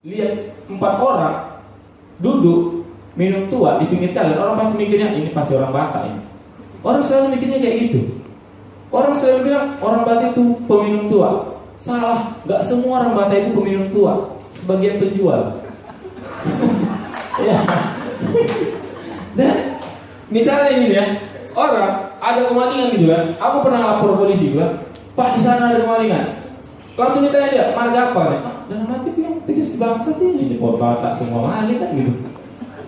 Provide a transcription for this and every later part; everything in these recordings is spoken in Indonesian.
Lihat 4 orang duduk minum tua di pinggir jalan, orang pasti mikirnya ini pasti orang Batak ini. Orang selalu mikirnya kayak gitu. Orang selalu bilang orang Batak itu peminum tua. Salah, nggak semua orang Batak itu peminum tua. Sebagian penjual. Ya. Dan misalnya ini ya, orang ada kemalingan gitu kan. Aku pernah lapor polisi kan, Pak di sana ada kemalingan. Langsung ditanya dia, marga apa nih? Dalam hati pikir si bangsa ini pot Batak semua maling kan gitu.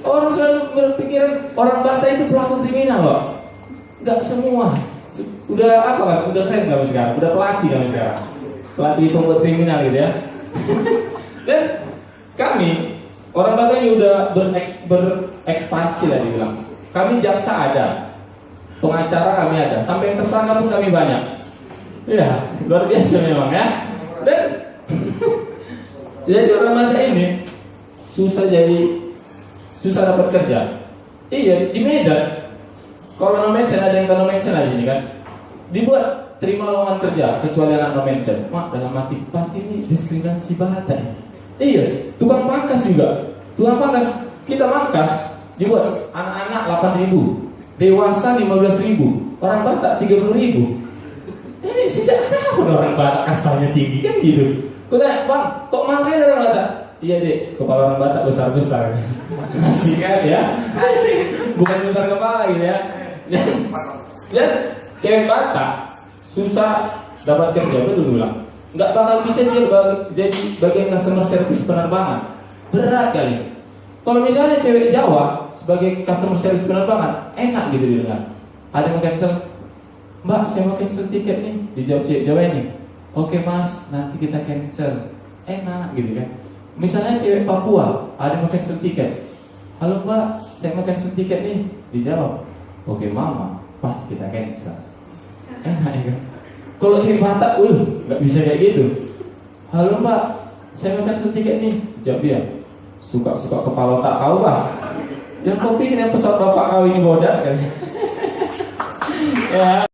Orang selalu berpikiran orang Batak itu pelaku kriminal loh. Gak semua. Udah apa kan? Udah keren kami sekarang. Udah pelatih kami sekarang. Pelatih pembuat kriminal gitu ya. Dan kami orang Batak ini udah berekspansi lah dibilang. Kami jaksa ada, pengacara kami ada, sampai yang tersangka pun kami banyak. Ya luar biasa memang ya. Dan jadi orang Batak ini susah dapat kerja. Iya, di Medan kalau no mention ada yang no mention aja nih kan, dibuat terima lowongan kerja kecuali anak no mention. Mak dalam hati pasti ini diskriminasi Batak. Iya, tukang pangkas juga. Tukang pangkas kita mangkas dibuat anak-anak 8.000, dewasa 15.000, orang Batak 30.000. Ini sejak kapan orang Batak kastanya tinggi kan gitu? Aku tanya, Bang, kok makanya orang Batak? Iya dek, kepala orang Batak besar-besar. Asik kan ya? Asik. Bukan besar kepala gitu ya. Dan cewek Batak susah dapat kerja, betul bilang. Nggak bakal bisa dia jadi bagian customer service penerbangan. Berat kali. Kalau misalnya cewek Jawa sebagai customer service penerbangan, enak gitu didengar. Ada yang cancel, Mbak, saya mau cancel tiket nih. Dijawab cewek Jawa ini, oke mas, nanti kita cancel. Enak gitu kan. Misalnya cewek Papua, ada yang mau cancel tiket. Halo mbak, saya mau cancel tiket nih. Dijawab, oke mama, pasti kita cancel. Enak ya kan. Kalau cewek Batak, nggak bisa kayak gitu. Halo mbak, saya mau cancel tiket nih. Jawab dia, suka-suka kepala tak kau lah. Yang kau pikir yang pesawat bapak kau ini bodak kan. Ya.